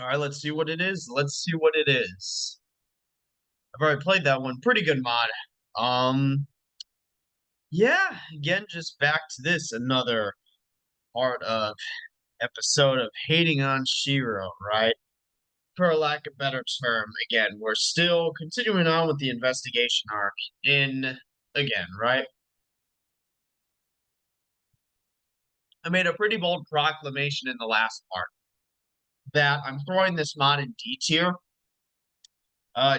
All right, let's see what it is. Let's see what it is. I've already played that one. Pretty good mod. Um, yeah, again, just back to this, another part of episode of hating on Shiro, right? For a lack of better term, again, we're still continuing on with the investigation arc in again, right? I made a pretty bold proclamation in the last part that I'm throwing this mod in D tier,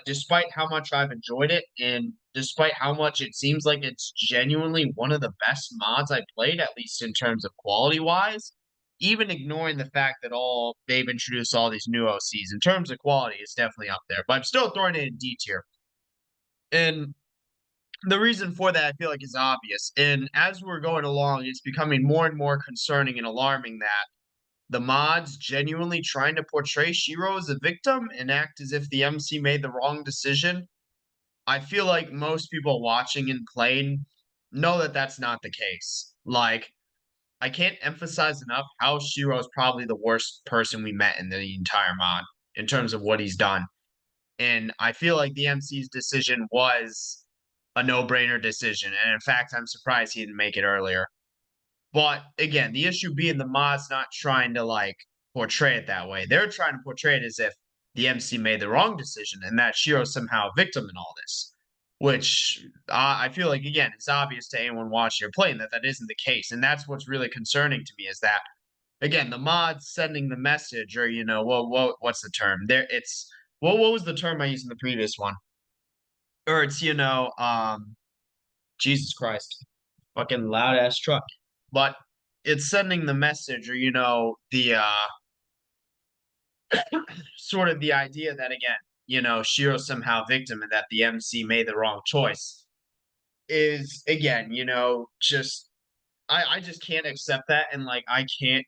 despite how much I've enjoyed it, and despite how much it seems like it's genuinely one of the best mods I played, at least in terms of quality wise, even ignoring the fact that all they've introduced all these new OCs. In terms of quality, it's definitely up there. But I'm still throwing it in D tier. And the reason for that I feel like is obvious. And as we're going along, it's becoming more and more concerning and alarming that the mods genuinely trying to portray Shiro as a victim and act as if the MC made the wrong decision. I feel like most people watching and playing know that that's not the case. Like, I can't emphasize enough how Shiro is probably the worst person we met in the entire mod in terms of what he's done. And I feel like the MC's decision was a no-brainer decision. And in fact, I'm surprised he didn't make it earlier. But again, the issue being the mod's not trying to like portray it that way. They're trying to portray it as if the MC made the wrong decision and that Shiro's somehow a victim in all this. Which I feel like again, it's obvious to anyone watching or playing that that isn't the case, and that's what's really concerning to me is that again the mod's sending the message, or what's the term? There, it's what was the term I used in the previous one? Or it's Jesus Christ, fucking loud ass truck. But it's sending the message, or the sort of the idea that again, Shiro's somehow victim and that the MC made the wrong choice is again, just I just can't accept that, and like I can't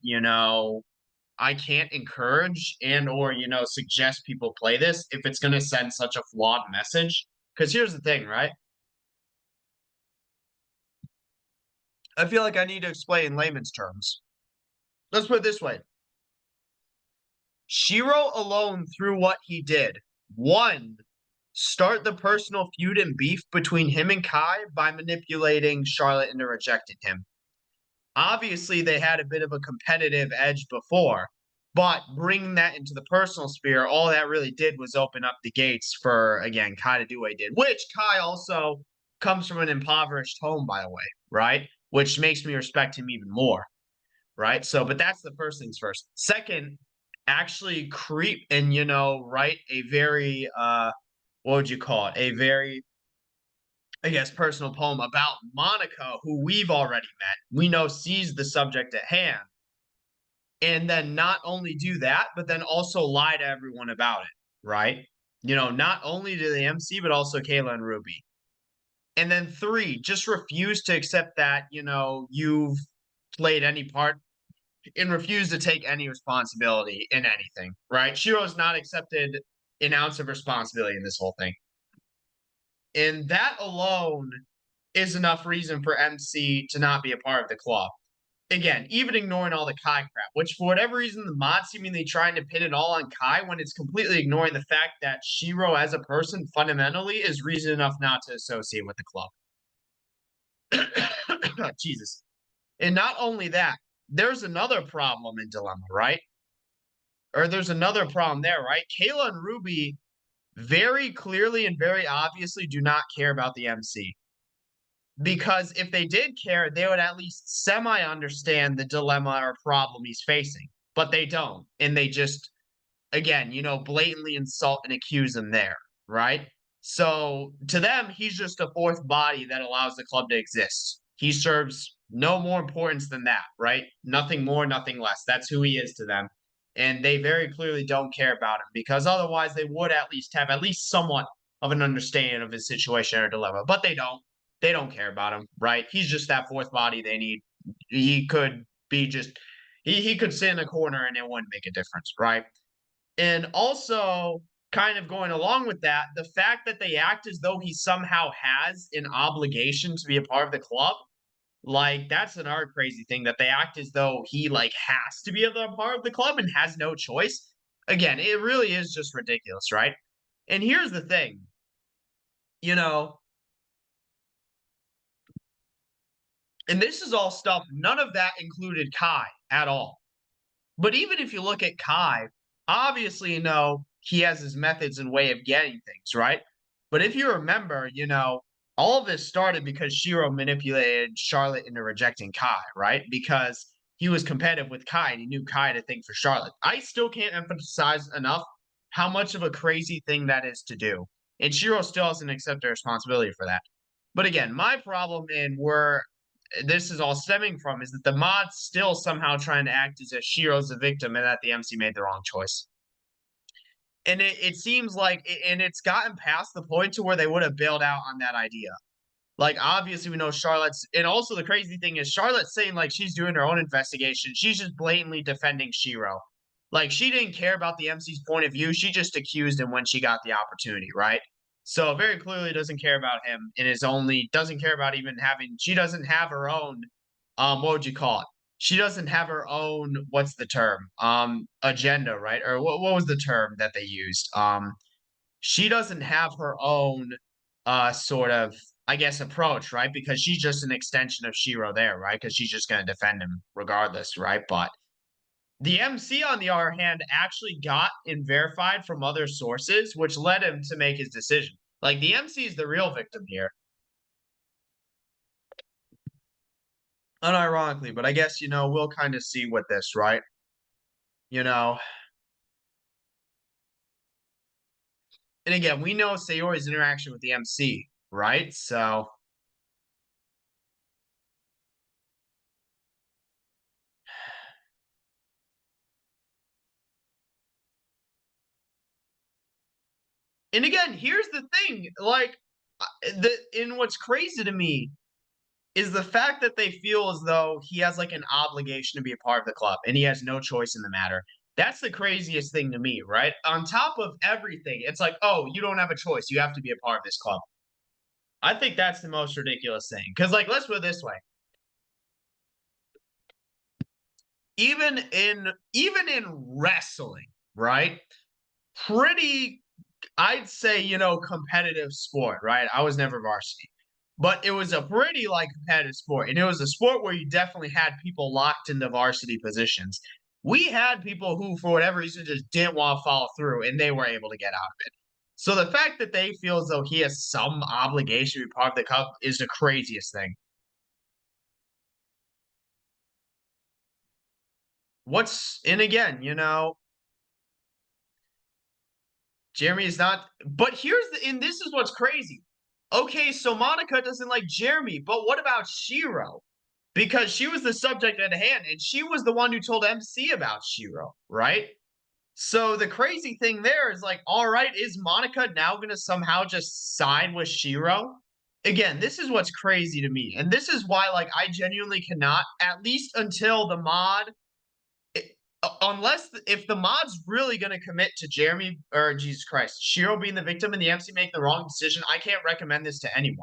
encourage and or suggest people play this if it's gonna send such a flawed message. Because here's the thing, right? I feel like I need to explain in layman's terms. Let's put it this way. Shiro alone, through what he did, one, start the personal feud and beef between him and Kai by manipulating Charlotte into rejecting him. Obviously, they had a bit of a competitive edge before, but bringing that into the personal sphere, all that really did was open up the gates for, again, Kai to do what he did, which Kai also comes from an impoverished home, by the way, right? Which makes me respect him even more, right? So, but that's the first things first. Second, actually creep and write a very what would you call it? A very, I guess, personal poem about Monica, who we've already met. We know sees the subject at hand. And then not only do that, but then also lie to everyone about it, right? Not only to the MC, but also Kayla and Ruby. And then three, just refuse to accept that, you've played any part and refuse to take any responsibility in anything, right? Shiro's not accepted an ounce of responsibility in this whole thing. And that alone is enough reason for MC to not be a part of the club. Again, even ignoring all the Kai crap, which for whatever reason, the mod seemingly trying to pin it all on Kai when it's completely ignoring the fact that Shiro as a person fundamentally is reason enough not to associate with the club. Jesus. And not only that, there's another problem in Dilemma, right? Or there's another problem there, right? Kayla and Ruby very clearly and very obviously do not care about the MC. Because if they did care, they would at least semi understand the dilemma or problem he's facing. But they don't. And they just, again, blatantly insult and accuse him there, right? So to them, he's just a fourth body that allows the club to exist. He serves no more importance than that, right? Nothing more, nothing less. That's who he is to them. And they very clearly don't care about him because otherwise they would at least have at least somewhat of an understanding of his situation or dilemma. But they don't. They don't care about him, right? He's just that fourth body they need. He could be just he could sit in a corner and it wouldn't make a difference, right? And also, kind of going along with that, the fact that they act as though he somehow has an obligation to be a part of the club, like that's another crazy thing that they act as though he like has to be a part of the club and has no choice. Again, it really is just ridiculous, right? And here's the thing, you know, and this is all stuff, none of that included Kai at all. But even if you look at Kai, obviously, he has his methods and way of getting things, right? But if you remember, all of this started because Shiro manipulated Charlotte into rejecting Kai, right? Because he was competitive with Kai and he knew Kai to think for Charlotte. I still can't emphasize enough how much of a crazy thing that is to do. And Shiro still hasn't accepted responsibility for that. But again, my problem and where this is all stemming from is that the mod's still somehow trying to act as if Shiro's the victim and that the MC made the wrong choice. And it seems like, and it's gotten past the point to where they would have bailed out on that idea. Like, obviously, we know Charlotte's, and also the crazy thing is Charlotte's saying like she's doing her own investigation. She's just blatantly defending Shiro. Like, she didn't care about the MC's point of view. She just accused him when she got the opportunity, right? So very clearly doesn't care about him and is only doesn't care about even having, she doesn't have her own, what would you call it? She doesn't have her own, what's the term? Agenda, right? Or what was the term that they used? She doesn't have her own sort of, I guess, approach, right? Because she's just an extension of Shiro there, right? Because she's just going to defend him regardless, right? But the MC, on the other hand, actually got and verified from other sources, which led him to make his decision. Like, the MC is the real victim here. Unironically, but I guess, we'll kind of see with this, right? You know, and again, we know Sayori's interaction with the MC, right? So, and again, here's the thing, like, what's crazy to me is the fact that they feel as though he has like an obligation to be a part of the club and he has no choice in the matter. That's the craziest thing to me, right? On top of everything, it's like, oh, you don't have a choice. You have to be a part of this club. I think that's the most ridiculous thing. Because, like, let's put it this way. Even in wrestling, right? Pretty, I'd say, competitive sport, right? I was never varsity. But it was a pretty like competitive sport. And it was a sport where you definitely had people locked into varsity positions. We had people who, for whatever reason, just didn't want to follow through and they were able to get out of it. So the fact that they feel as though he has some obligation to be part of the cup is the craziest thing. And again, Jeremy is not, but and this is what's crazy. Okay, so Monica doesn't like Jeremy, but what about Shiro? Because she was the subject at hand, and she was the one who told MC about Shiro, right? So the crazy thing there is like, all right, is Monica now going to somehow just side with Shiro? Again, this is what's crazy to me. And this is why, like, I genuinely cannot, at least until the mod, unless if the mod's really going to commit to Jeremy or Jesus Christ, Shiro being the victim and the MC making the wrong decision, I can't recommend this to anyone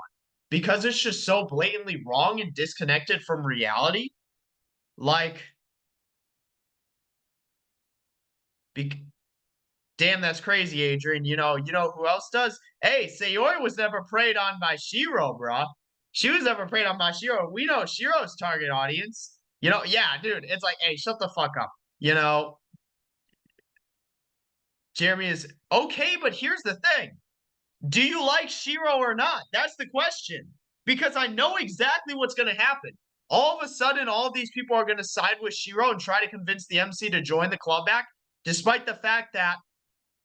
because it's just so blatantly wrong and disconnected from reality. Like, be, damn, that's crazy, Adrian. You know who else does? Hey, Sayori was never preyed on by Shiro, bruh. She was never preyed on by Shiro. We know Shiro's target audience. Yeah, dude. It's like, hey, shut the fuck up. Jeremy is okay, but here's the thing. Do you like Shiro or not? That's the question. Because I know exactly what's going to happen. All of a sudden, all of these people are going to side with Shiro and try to convince the MC to join the club back, despite the fact that,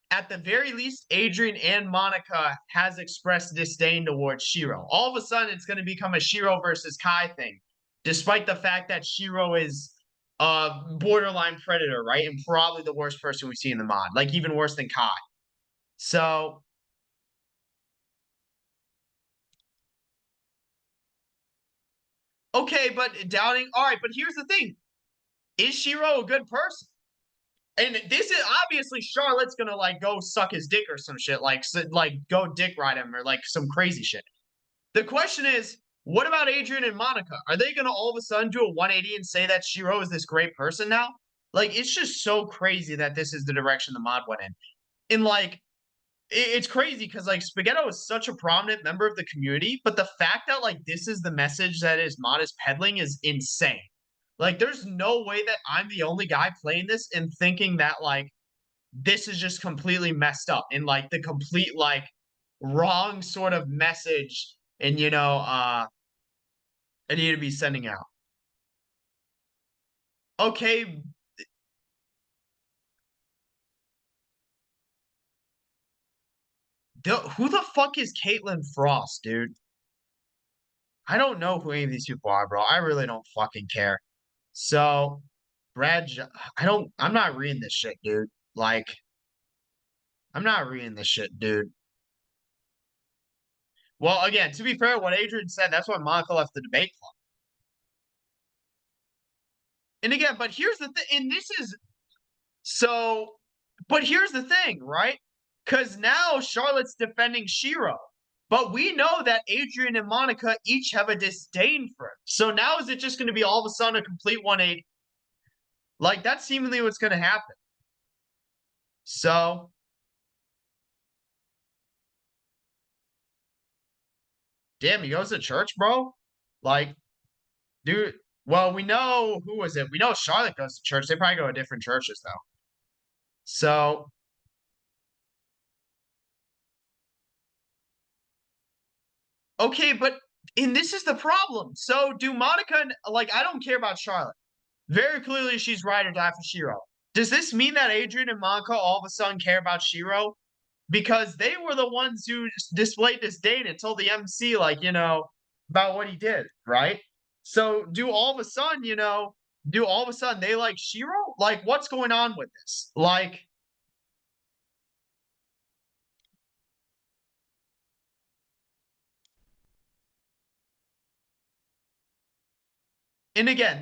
at the very least, Adrian and Monica has expressed disdain towards Shiro. All of a sudden, it's going to become a Shiro versus Kai thing, despite the fact that Shiro is a borderline predator, right? And probably the worst person we see in the mod, like even worse than Kai. So, okay, but doubting. All right, but here's the thing: is Shiro a good person? And this is obviously Charlotte's gonna like go suck his dick or some shit, like go dick ride him or like some crazy shit. The question is, what about Adrian and Monica? Are they gonna all of a sudden do a 180 and say that Shiro is this great person now? Like, it's just so crazy that this is the direction the mod went in. And like, it's crazy because like Spaghetto is such a prominent member of the community, but the fact that like this is the message that his mod is peddling is insane. Like, there's no way that I'm the only guy playing this and thinking that like this is just completely messed up and like the complete like wrong sort of message and I need to be sending out. Okay, who the fuck is Caitlin Frost, dude? I don't know who any of these people are, bro. I really don't fucking care. So, I'm not reading this shit, dude. Like, I'm not reading this shit, dude. Well, again, to be fair, what Adrian said, that's why Monica left the debate club. And again, but here's the thing, and this is so, but here's the thing, right? Because now Charlotte's defending Shiro. But we know that Adrian and Monica each have a disdain for him. So now is it just going to be all of a sudden a complete 180? Like, that's seemingly what's going to happen. So, damn, he goes to church, bro? Like, dude, well, we know, who was it? We know Charlotte goes to church. They probably go to different churches, though. So, okay, but, and this is the problem. So, do Monica, like, I don't care about Charlotte. Very clearly, she's ride or die for Shiro. Does this mean that Adrian and Monica all of a sudden care about Shiro? Because they were the ones who displayed disdain and told the MC, like, about what he did, right? So do all of a sudden, do all of a sudden they like Shiro? Like, what's going on with this? Like, and again,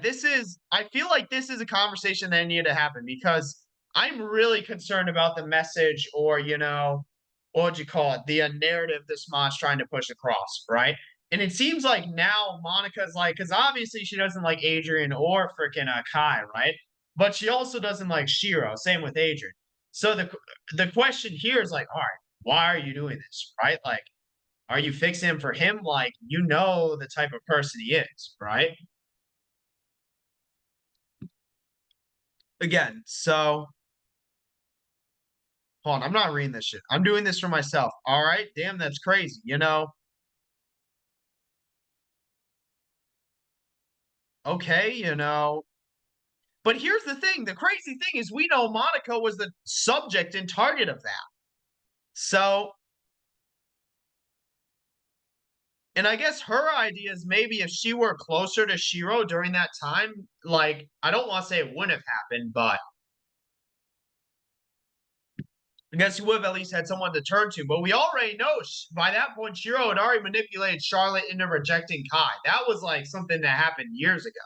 I feel like this is a conversation that needed to happen because I'm really concerned about the message or, what would you call it? The narrative this mod's trying to push across, right? And it seems like now Monica's like, because obviously she doesn't like Adrian or freaking Kai, right? But she also doesn't like Shiro. Same with Adrian. So the question here is like, all right, why are you doing this, right? Like, are you fixing him for him? Like, the type of person he is, right? Again, so hold on, I'm not reading this shit. I'm doing this for myself. All right, damn, that's crazy. Okay, But here's the thing: the crazy thing is, we know Monica was the subject and target of that. So, and I guess her idea is maybe if she were closer to Shiro during that time, like I don't want to say it wouldn't have happened, but I guess you would have at least had someone to turn to. But we already know by that point, Shiro had already manipulated Charlotte into rejecting Kai. That was like something that happened years ago.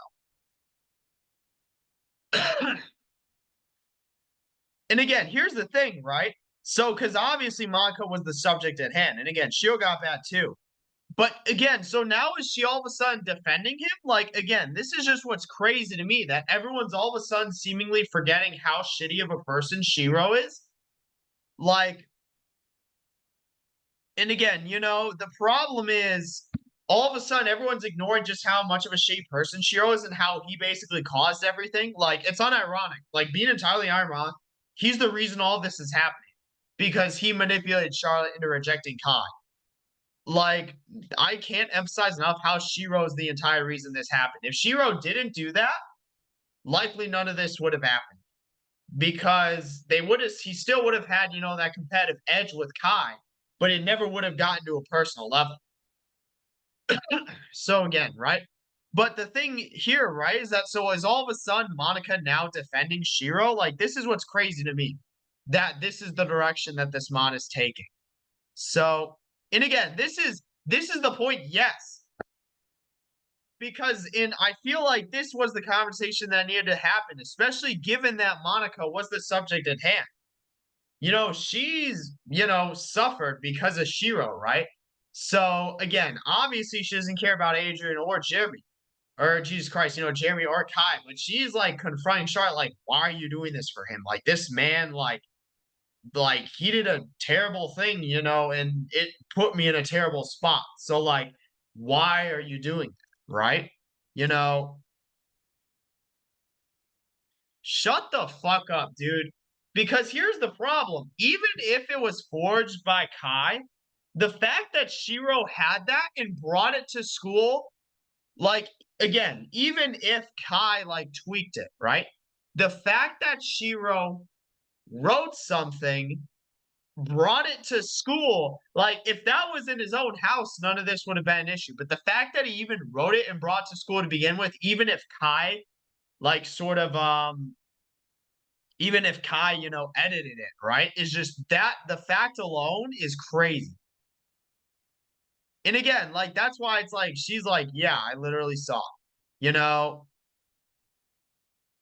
And again, here's the thing, right? So, because obviously Monica was the subject at hand. And again, Shiro got bad too. But again, so now is she all of a sudden defending him? Like, again, this is just what's crazy to me that everyone's all of a sudden seemingly forgetting how shitty of a person Shiro is. Like, and again, the problem is all of a sudden everyone's ignoring just how much of a shitty person Shiro is and how he basically caused everything. Like, it's unironic. Like, being entirely ironic, he's the reason all this is happening because he manipulated Charlotte into rejecting Kai. Like, I can't emphasize enough how Shiro is the entire reason this happened. If Shiro didn't do that, likely none of this would have happened because he still would have had, that competitive edge with Kai, but it never would have gotten to a personal level. So again, right? But the thing here, right, is that so is all of a sudden Monica now defending Shiro? Like, this is what's crazy to me. That this is the direction that this mod is taking. So, and again, this is the point, yes. Because I feel like this was the conversation that needed to happen, especially given that Monica was the subject at hand. She's, suffered because of Shiro, right? So again, obviously she doesn't care about Adrian or Jimmy, or Jesus Christ, Jeremy or Kai, when she's like confronting Charlotte, like, why are you doing this for him? Like this man, like he did a terrible thing, and it put me in a terrible spot. So like, why are you doing that? Right? You know, shut the fuck up, dude. Because here's the problem. Even if it was forged by Kai, the fact that Shiro had that and brought it to school, like again, even if Kai like tweaked it, right? The fact that Shiro wrote something, brought it to school, like if that was in his own house, none of this would have been an issue. But the fact that he even wrote it and brought it to school to begin with, like sort of even if Kai, edited it, right? Is just that the fact alone is crazy. And again, like that's why it's like she's like, yeah, I literally saw, you know.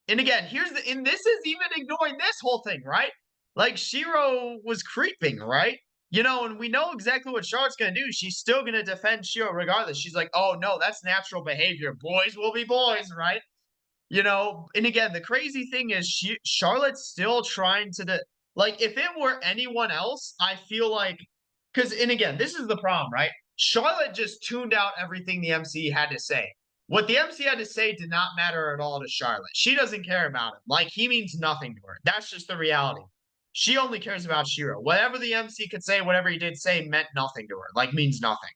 And again, and this is even ignoring this whole thing, right? Like Shiro was creeping, right? And we know exactly what Charlotte's gonna do. She's still gonna defend Shiro regardless. She's like, oh no, that's natural behavior. Boys will be boys, right? And again, the crazy thing is Charlotte's still trying to like if it were anyone else, I feel like and again, this is the problem, right? Charlotte just tuned out everything the MC had to say. What the MC had to say did not matter at all to Charlotte. She doesn't care about him. Like he means nothing to her. That's just the reality. She only cares about Shiro. Whatever the MC could say, whatever he did say meant nothing to her. Like means nothing.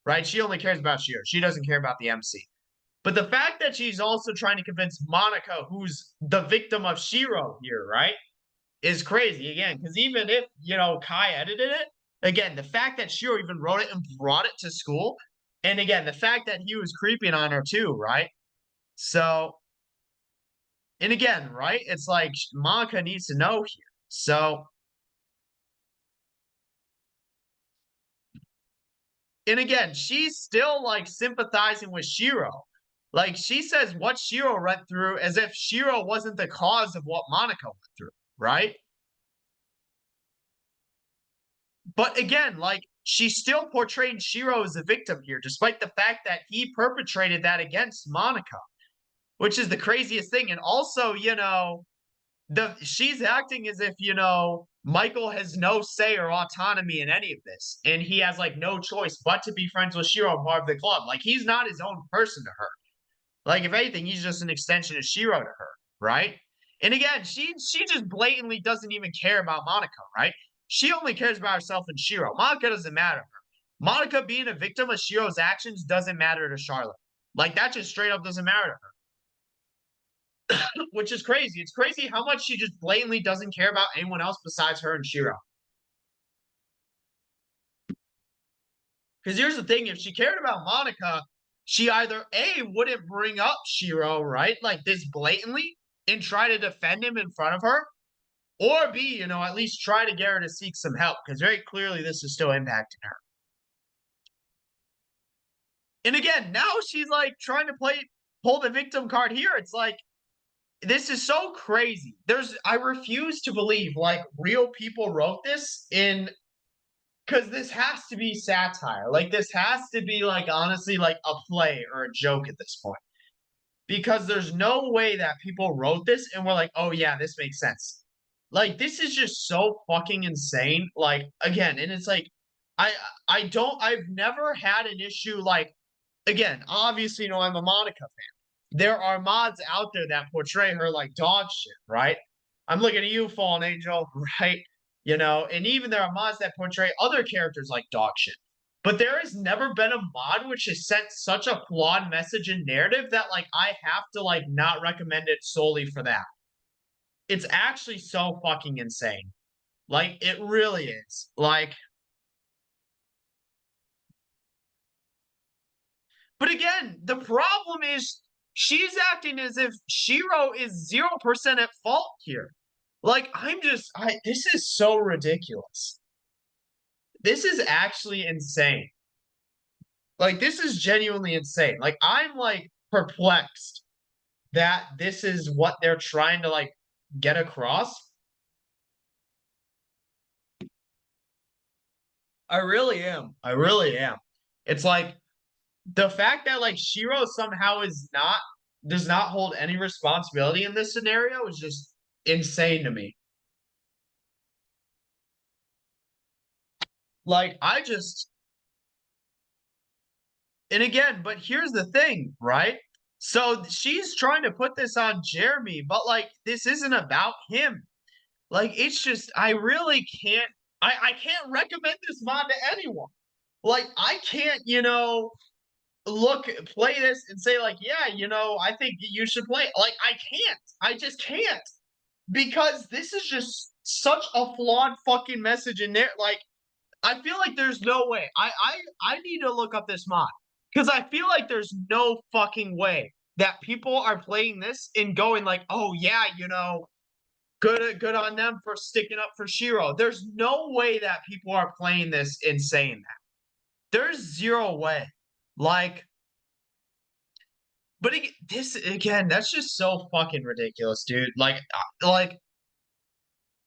Right? She only cares about Shiro. She doesn't care about the MC. But the fact that she's also trying to convince Monica, who's the victim of Shiro here, right, is crazy again. Because even if, Kai edited it, again, the fact that Shiro even wrote it and brought it to school, and again, the fact that he was creeping on her too, right? So, and again, right, it's like Monica needs to know here. So, and again, she's still like sympathizing with Shiro. Like she says what Shiro went through as if Shiro wasn't the cause of what Monica went through, right? But again, like she's still portraying Shiro as a victim here, despite the fact that he perpetrated that against Monica, which is the craziest thing. And also, she's acting as if, Michael has no say or autonomy in any of this. And he has like no choice but to be friends with Shiro and part of the club. Like he's not his own person to her. Like if anything, he's just an extension of Shiro to her, right? And again, she just blatantly doesn't even care about Monica, right? She only cares about herself and Shiro. Monica doesn't matter to her. Monica being a victim of Shiro's actions doesn't matter to Charlotte. Like that just straight up doesn't matter to her. Which is crazy. It's crazy how much she just blatantly doesn't care about anyone else besides her and Shiro. Because here's the thing, if she cared about Monica, she either A, wouldn't bring up Shiro, right? Like this blatantly and try to defend him in front of her, or B, at least try to get her to seek some help because very clearly this is still impacting her. And again, now she's like trying to pull the victim card here. It's like this is so crazy. I refuse to believe like real people wrote this in because this has to be satire. Like this has to be like honestly like a play or a joke at this point. Because there's no way that people wrote this and were like, "Oh yeah, this makes sense." Like this is just so fucking insane. Like again, and it's like I I've never had an issue like again, obviously, I'm a Monica fan. There are mods out there that portray her like dog shit, right? I'm looking at you, Fallen Angel, right? And even there are mods that portray other characters like dog shit. But there has never been a mod which has sent such a flawed message and narrative that like I have to like not recommend it solely for that. It's actually so fucking insane. Like it really is. Like but again, the problem is she's acting as if Shiro is 0% at fault here. Like this is so ridiculous. This is actually insane. Like this is genuinely insane. Like I'm like perplexed that this is what they're trying to like get across. I really am. I really am. It's like the fact that like Shiro somehow does not hold any responsibility in this scenario is just insane to me. Like I just and again, but here's the thing, right? So she's trying to put this on Jeremy, but like this isn't about him. Like it's just I really can't I can't recommend this mod to anyone. Like I can't, play this and say like, yeah, I think you should play it. Like I can't. I just can't. Because this is just such a flawed fucking message in there. Like I feel like there's no way. I need to look up this mod because I feel like there's no fucking way that people are playing this and going like, "Oh yeah, good on them for sticking up for Shiro." There's no way that people are playing this and saying that. There's zero way. Like, but this again, that's just so fucking ridiculous, dude. Like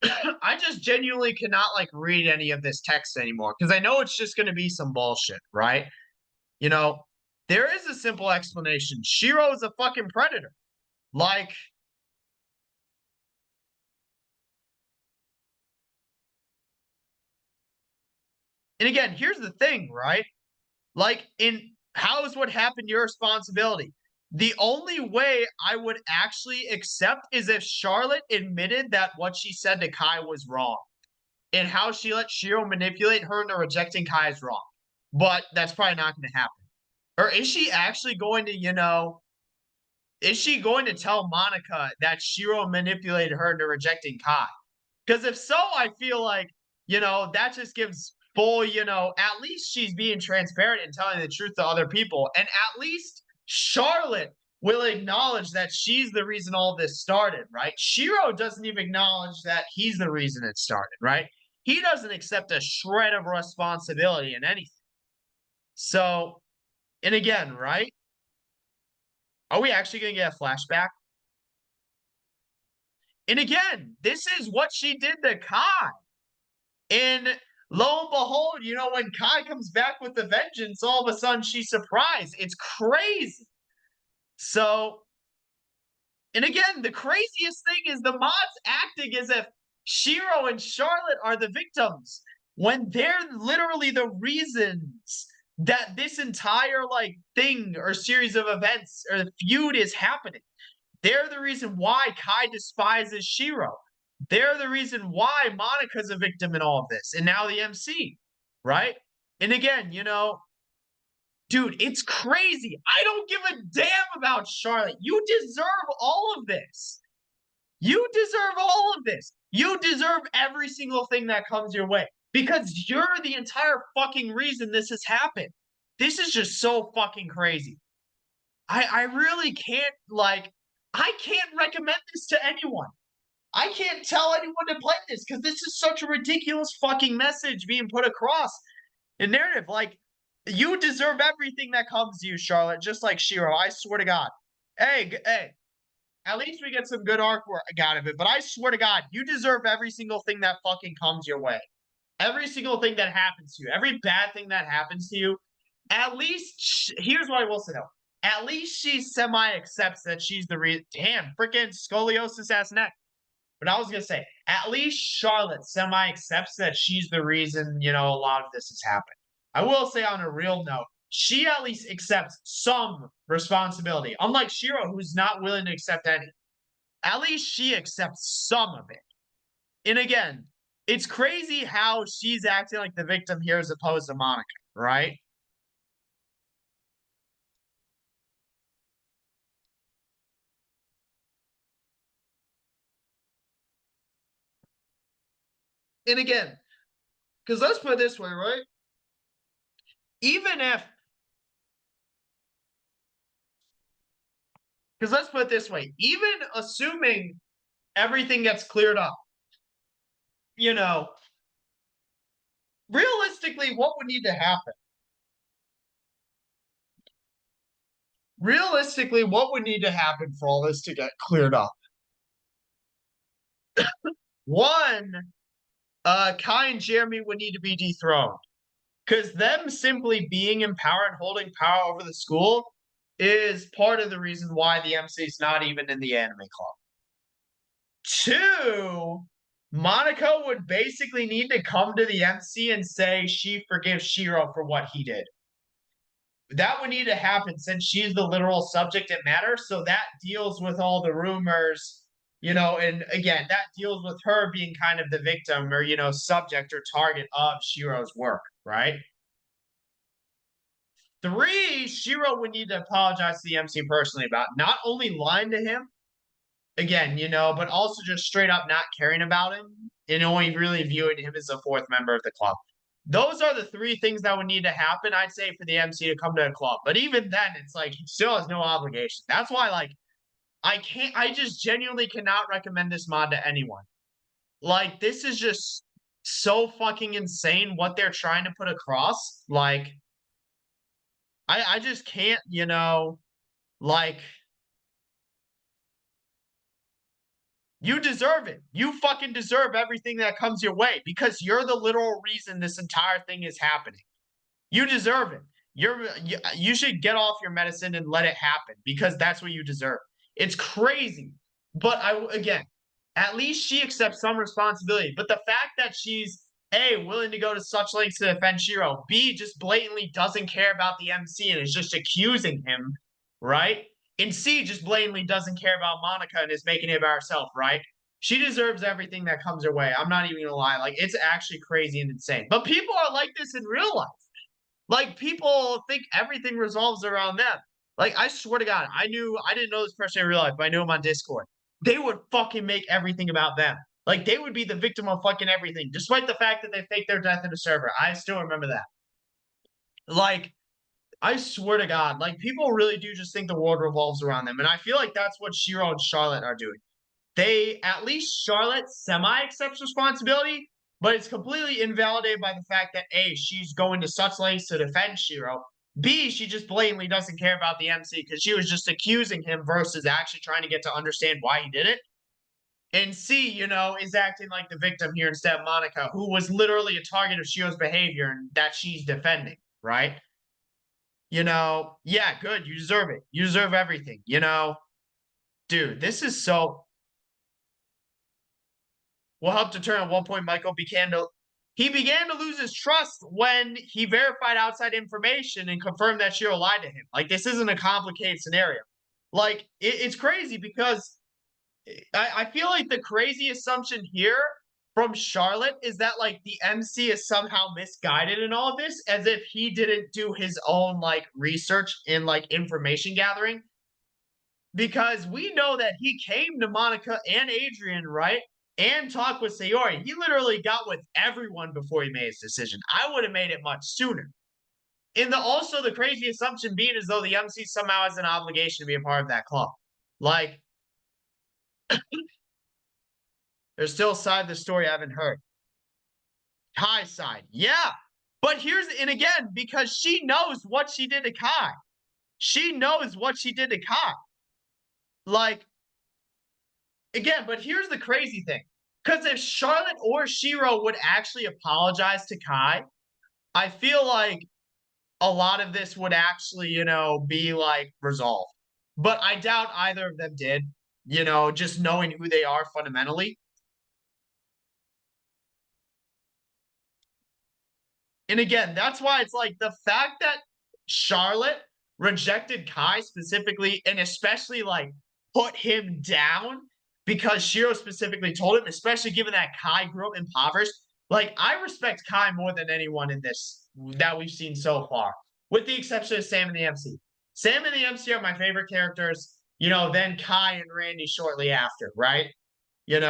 I just genuinely cannot like read any of this text anymore because I know it's just going to be some bullshit, right? You know, there is a simple explanation. Shiro is a fucking predator. Like, and again, here's the thing, right? Like, in how is what happened your responsibility? The only way I would actually accept is if Charlotte admitted that what she said to Kai was wrong and how she let Shiro manipulate her into rejecting Kai is wrong. But that's probably not going to happen. Or is she actually going to, is she going to tell Monica that Shiro manipulated her into rejecting Kai? Because if so, I feel like, that just gives full, at least she's being transparent and telling the truth to other people. And at least Charlotte will acknowledge that she's the reason all this started, right? Shiro doesn't even acknowledge that he's the reason it started, right? He doesn't accept a shred of responsibility in anything. So, and again, right? Are we actually going to get a flashback? And again, this is what she did to Kai. And lo and behold, when Kai comes back with the vengeance, all of a sudden she's surprised. It's crazy. So, and again, the craziest thing is the mods acting as if Shiro and Charlotte are the victims when they're literally the reasons that this entire like thing or series of events or feud is happening. They're the reason why Kai despises Shiro. They're the reason why Monica's a victim in all of this, and now the MC, right? And again, dude, it's crazy. I don't give a damn about Charlotte. You deserve all of this. You deserve all of this. You deserve every single thing that comes your way because you're the entire fucking reason this has happened. This is just so fucking crazy. I really can't I can't recommend this to anyone. I can't tell anyone to play this because this is such a ridiculous fucking message being put across in narrative. Like, you deserve everything that comes to you, Charlotte, just like Shiro. I swear to God. Hey, at least we get some good artwork out of it. But I swear to God, you deserve every single thing that fucking comes your way. Every single thing that happens to you, every bad thing that happens to you. At least, here's what I will say though. At least she semi accepts that she's the reason. Damn, freaking scoliosis ass neck. But I was gonna say, at least Charlotte semi accepts that she's the reason, a lot of this has happened. I will say on a real note, she at least accepts some responsibility. Unlike Shiro, who's not willing to accept any. At least she accepts some of it. And again, it's crazy how she's acting like the victim here as opposed to Monica, right? And again, because let's put it this way, right? Even if, because let's put it this way, even assuming everything gets cleared up, you know, realistically, what would need to happen? Realistically, what would need to happen for all this to get cleared up? One, Kai and Jeremy would need to be dethroned. Because them simply being in power and holding power over the school is part of the reason why the MC is not even in the anime club. Two, Monica would basically need to come to the MC and say she forgives Shiro for what he did. That would need to happen since she's the literal subject matter. So that deals with all the rumors, and again, that deals with her being kind of the victim or, subject or target of Shiro's work, right? Three, Shiro would need to apologize to the MC personally about not only lying to him, again, but also just straight up not caring about him and only really viewing him as a fourth member of the club. Those are the three things that would need to happen, I'd say, for the MC to come to a club. But even then, it's like he still has no obligation. That's why, like, I just genuinely cannot recommend this mod to anyone. Like, this is just so fucking insane what they're trying to put across. Like, I just can't, like, you deserve it. You fucking deserve everything that comes your way because you're the literal reason this entire thing is happening. You deserve it. You should get off your medicine and let it happen because that's what you deserve. It's crazy. But again, at least she accepts some responsibility. But the fact that she's A, willing to go to such lengths to defend Shiro, B, just blatantly doesn't care about the MC and is just accusing him, right? And C, just blatantly doesn't care about Monica and is making it about herself, right? She deserves everything that comes her way. I'm not even gonna lie. Like, it's actually crazy and insane. But people are like this in real life. Like, people think everything resolves around them. Like, I swear to God, I didn't know this person in real life, but I knew him on Discord. They would fucking make everything about them. Like, they would be the victim of fucking everything, despite the fact that they faked their death in a server. I still remember that. Like, I swear to God, like, people really do just think the world revolves around them. And I feel like that's what Shiro and Charlotte are doing. At least Charlotte semi accepts responsibility, but it's completely invalidated by the fact that A, she's going to such lengths to defend Shiro. B, she just blatantly doesn't care about the MC because she was just accusing him versus actually trying to get to understand why he did it. And C, is acting like the victim here instead of Monica, who was literally a target of Shiro's behavior and that she's defending, right? Yeah, good. You deserve it. You deserve everything, Dude, this is so will help determine at what point Michael began to lose his trust when he verified outside information and confirmed that Shiro lied to him. Like, this isn't a complicated scenario. Like, it's crazy because I feel like the crazy assumption here from Charlotte is that, like, the MC is somehow misguided in all of this, as if he didn't do his own, like, research and, like, information gathering. Because we know that he came to Monica and Adrian, right? And talked with Sayori. He literally got with everyone before he made his decision. I would have made it much sooner. And also the crazy assumption being as though the MC somehow has an obligation to be a part of that club. Like, there's still a side of the story I haven't heard. Kai's side. Yeah. But and again, because she knows what she did to Kai. She knows what she did to Kai. Like, again, but here's the crazy thing. Because if Charlotte or Shiro would actually apologize to Kai, I feel like a lot of this would actually, be like resolved. But I doubt either of them did, just knowing who they are fundamentally. And again, that's why it's like the fact that Charlotte rejected Kai specifically and especially like put him down because Shiro specifically told him, especially given that Kai grew up impoverished. Like, I respect Kai more than anyone in this that we've seen so far, with the exception of Sam and the MC. Sam and the MC are my favorite characters, then Kai and Randy shortly after, right? Here's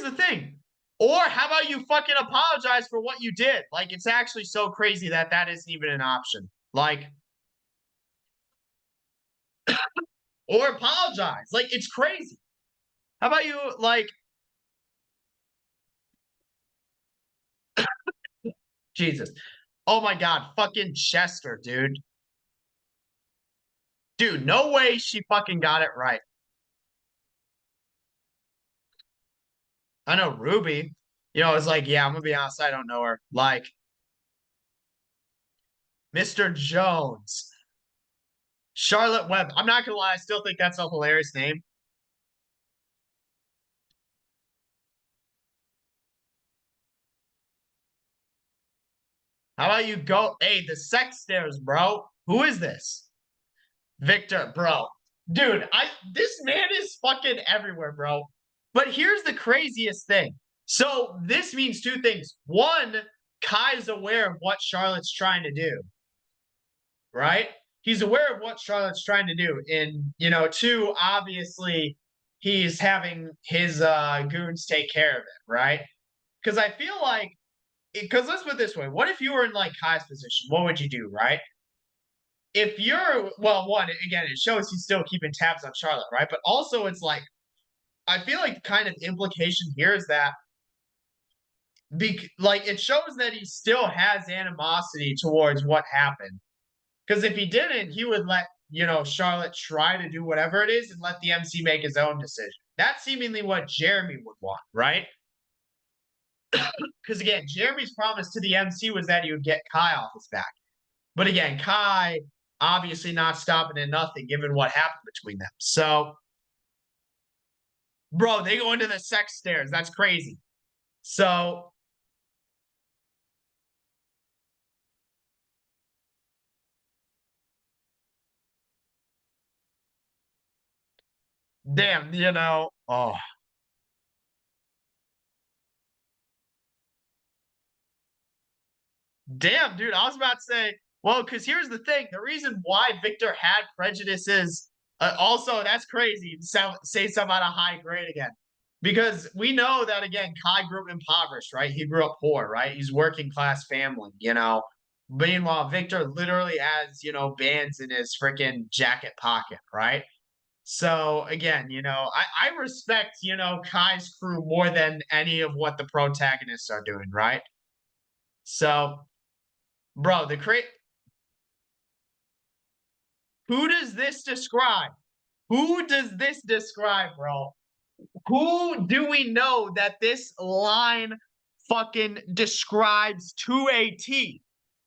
the thing. Or how about you fucking apologize for what you did? Like, it's actually so crazy that that isn't even an option. Like, or apologize. Like, it's crazy. How about you, like, Jesus. Oh my God, fucking Chester, dude. Dude, no way she fucking got it right. I know Ruby. It's like, yeah, I'm gonna be honest, I don't know her. Like Mr. Jones, Charlotte Webb. I'm not gonna lie, I still think that's a hilarious name. How about you go? Hey, the sex stairs, bro. Who is this? Victor, bro. Dude, this man is fucking everywhere, bro. But here's the craziest thing. So this means two things. One, Kai's aware of what Charlotte's trying to do, right? He's aware of what Charlotte's trying to do. And, two, obviously, he's having his goons take care of it, right? Because I feel like, because let's put it this way. What if you were in like Kai's position? What would you do, right? If you're, well, one, again, it shows he's still keeping tabs on Charlotte, right? But also it's like, I feel like the kind of implication here is that like it shows that he still has animosity towards what happened. Because if he didn't, he would let, Charlotte try to do whatever it is and let the MC make his own decision. That's seemingly what Jeremy would want, right? Because again, Jeremy's promise to the MC was that he would get Kai off his back. But again, Kai obviously not stopping at nothing given what happened between them. So, bro, they go into the sex stairs. That's crazy. So, damn, oh, damn, dude. I was about to say, well, because here's the thing: the reason why Victor had prejudices, also that's crazy. Say something out of high grade again, because we know that again, Kai grew up impoverished, right? He grew up poor, right? He's working class family, Meanwhile, Victor literally has bands in his freaking jacket pocket, right? So again, I respect Kai's crew more than any of what the protagonists are doing, right? So, bro, who does this describe? Who does this describe, bro? Who do we know that this line fucking describes to a T?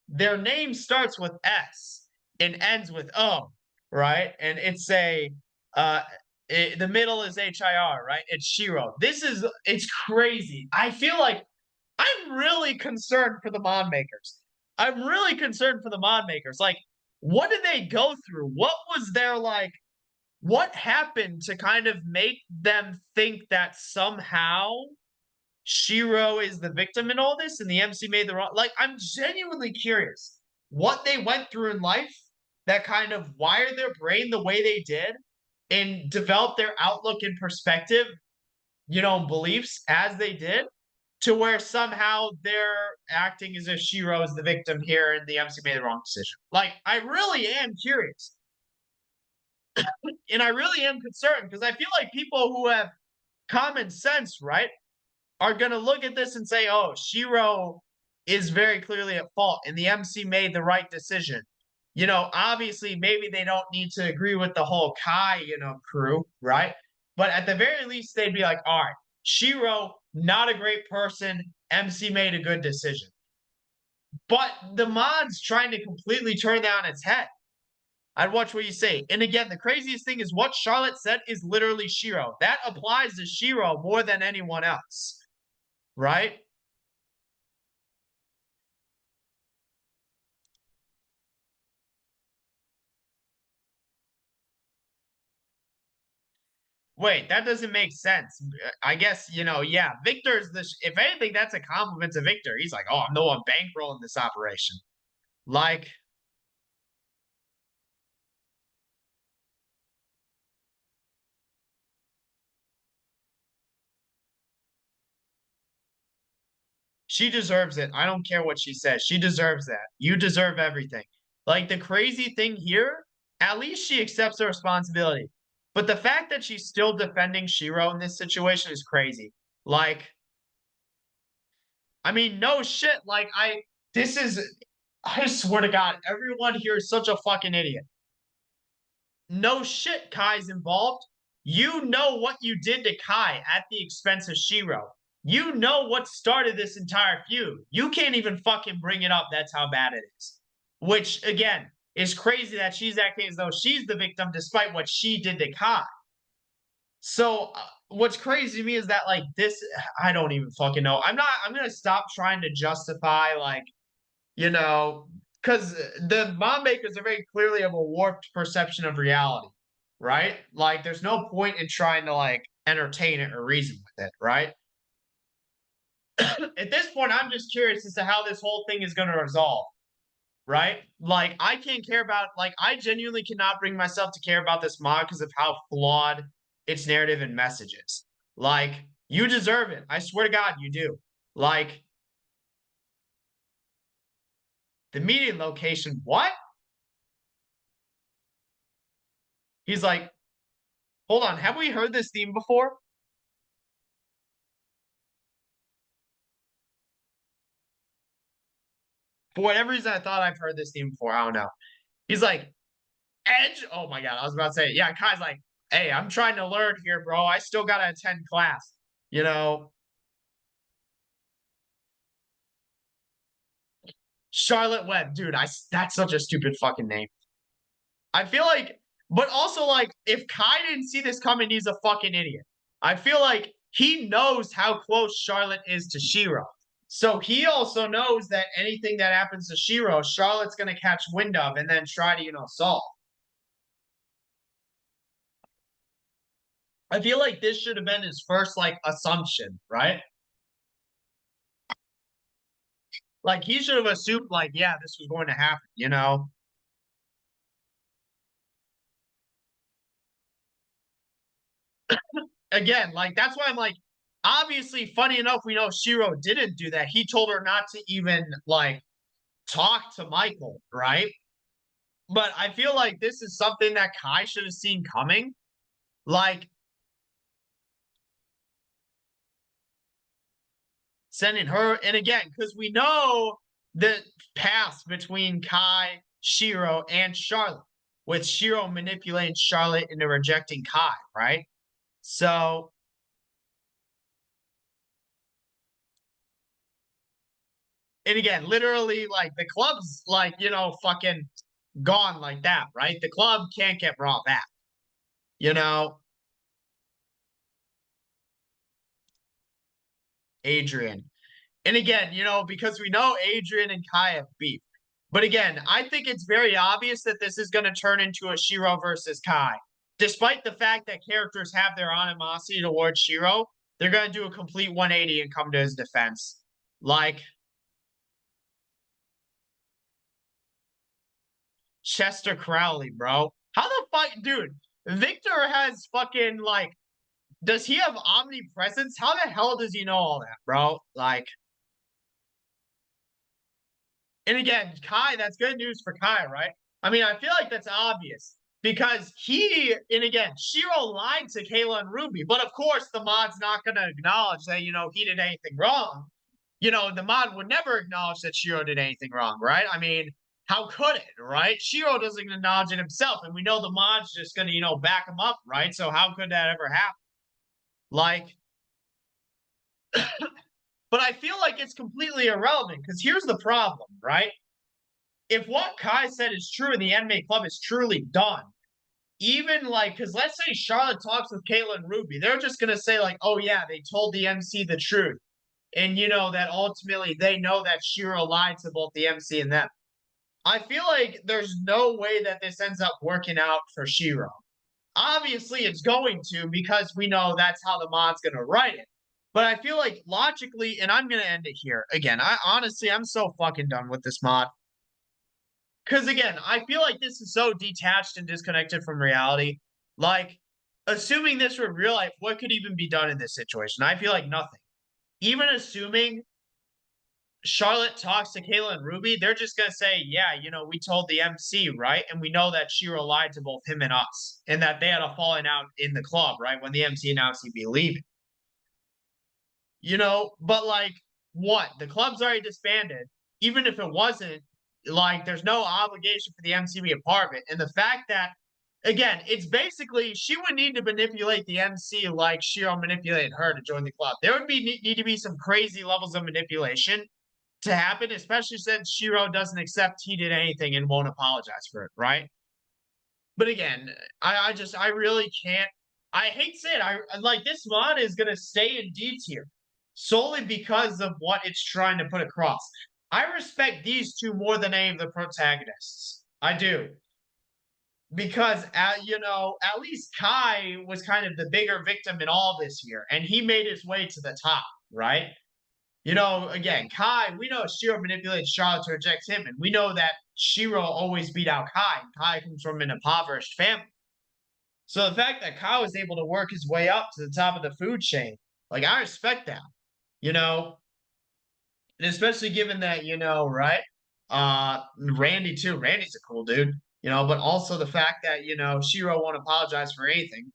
Their name starts with S and ends with O, right? And uh the middle is HIR, right? It's Shiro. It's crazy. I feel like I'm really concerned for the mod makers. I'm really concerned for the mod makers. Like, what did they go through? What was their like? What happened to kind of make them think that somehow Shiro is the victim in all this and the MC made the wrong? Like, I'm genuinely curious what they went through in life that kind of wired their brain the way they did and developed their outlook and perspective, beliefs as they did to where somehow they're acting as if Shiro is the victim here and the MC made the wrong decision. Like, I really am curious. And I really am concerned because I feel like people who have common sense, right, are going to look at this and say, oh, Shiro is very clearly at fault and the MC made the right decision. Obviously, maybe they don't need to agree with the whole Kai, crew, right? But at the very least, they'd be like, all right, Shiro, not a great person. MC made a good decision. But the mod's trying to completely turn that on its head. I'd watch what you say. And again, the craziest thing is what Charlotte said is literally Shiro. That applies to Shiro more than anyone else, right? Wait, that doesn't make sense. I guess, yeah, Victor's if anything, that's a compliment to Victor. He's like, oh, I'm the one bankrolling this operation. Like, she deserves it. I don't care what she says. She deserves that. You deserve everything. Like, the crazy thing here, at least she accepts the responsibility. But the fact that she's still defending Shiro in this situation is crazy. Like, I mean, no shit. Like, I swear to God, everyone here is such a fucking idiot. No shit, Kai's involved. You know what you did to Kai at the expense of Shiro. You know what started this entire feud. You can't even fucking bring it up. That's how bad it is. Which again is crazy that she's acting as though she's the victim despite what she did to Kai. So what's crazy to me is that like this, I don't even fucking know. I'm gonna stop trying to justify like, you know, because the mom makers are very clearly of a warped perception of reality, right? Like there's no point in trying to like entertain it or reason with it, right? At this point, I'm just curious as to how this whole thing is going to resolve, right? Like, I can't care about, like, I genuinely cannot bring myself to care about this mod because of how flawed its narrative and message is. Like, you deserve it. I swear to God, you do. Like, the meeting location, what? He's like, hold on, have we heard this theme before? For whatever reason, I thought I've heard this theme before. I don't know. He's like, Edge. Oh my God. I was about to say, yeah, Kai's like, hey, I'm trying to learn here, bro. I still got to attend class. You know, Charlotte Webb, dude, that's such a stupid fucking name. I feel like, but also like, if Kai didn't see this coming, he's a fucking idiot. I feel like he knows how close Charlotte is to Shiro. So he also knows that anything that happens to Shiro, Charlotte's gonna catch wind of and then try to, solve. I feel like this should have been his first like assumption, right? Like he should have assumed, like, yeah, this was going to happen. Again, like that's why I'm like, obviously, funny enough, we know Shiro didn't do that. He told her not to even like talk to Michael, right? But I feel like this is something that Kai should have seen coming. Like sending her, and again, because we know the past between Kai, Shiro, and Charlotte, with Shiro manipulating Charlotte into rejecting Kai, right? So, and again, literally, like the club's like, fucking gone like that, right? The club can't get brought back, you know? Adrian. And again, because we know Adrian and Kai have beef. But again, I think it's very obvious that this is going to turn into a Shiro versus Kai. Despite the fact that characters have their animosity towards Shiro, they're going to do a complete 180 and come to his defense. Like Chester Crowley, bro. How the fuck, dude? Victor has fucking like, does he have omnipresence? How the hell does he know all that, bro? Like, and again, Kai, that's good news for Kai, right? I mean, I feel like that's obvious because and again, Shiro lied to Kayla and Ruby, but of course, the mod's not going to acknowledge that, he did anything wrong. The mod would never acknowledge that Shiro did anything wrong, right? I mean, how could it, right? Shiro doesn't acknowledge it himself, and we know the mod's just going to, back him up, right? So how could that ever happen? Like, but I feel like it's completely irrelevant because here's the problem, right? If what Kai said is true and the anime club is truly done, even like, because let's say Charlotte talks with Kayla and Ruby, they're just going to say, like, oh, yeah, they told the MC the truth. And, that ultimately they know that Shiro lied to both the MC and them. I feel like there's no way that this ends up working out for Shiro. Obviously, it's going to because we know that's how the mod's going to write it. But I feel like logically, and I'm going to end it here. Again, I'm so fucking done with this mod. Because again, I feel like this is so detached and disconnected from reality. Like, assuming this were real life, what could even be done in this situation? I feel like nothing. Even assuming Charlotte talks to Kayla and Ruby, they're just gonna say, "Yeah, we told the MC, right? And we know that Shiro lied to both him and us, and that they had a falling out in the club, right? When the MC announced he'd be leaving." But like, what? The club's already disbanded. Even if it wasn't, like, there's no obligation for the MC to be a part of it. And the fact that again, it's basically she would need to manipulate the MC like Shiro manipulated her to join the club. There would need to be some crazy levels of manipulation to happen, especially since Shiro doesn't accept he did anything and won't apologize for it, right? But again, I really can't. I hate to say it. I like this mod is gonna stay in D tier solely because of what it's trying to put across. I respect these two more than any of the protagonists. I do because at least Kai was kind of the bigger victim in all this here, and he made his way to the top, right? Again, Kai, we know Shiro manipulated Charlotte to reject him, and we know that Shiro always beat out Kai. Kai comes from an impoverished family. So the fact that Kai was able to work his way up to the top of the food chain, like I respect that, you know, and especially given that, right? Randy too. Randy's a cool dude, but also the fact that, Shiro won't apologize for anything.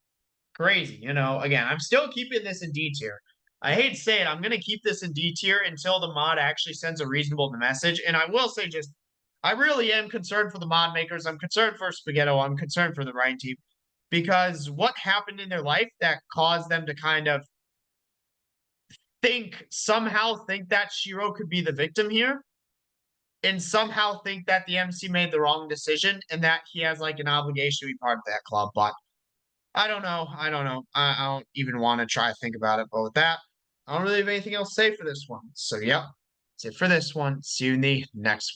Crazy, again, I'm still keeping this in D tier. I hate to say it, I'm gonna keep this in D tier until the mod actually sends a reasonable message. And I will say just I really am concerned for the mod makers. I'm concerned for Spaghetto. I'm concerned for the Ryan team because what happened in their life that caused them to kind of think that Shiro could be the victim here and somehow think that the MC made the wrong decision and that he has like an obligation to be part of that club. But I don't know. I don't know. I don't even want to try to think about it. But with that, I don't really have anything else to say for this one. So, yep, that's it for this one. See you in the next one.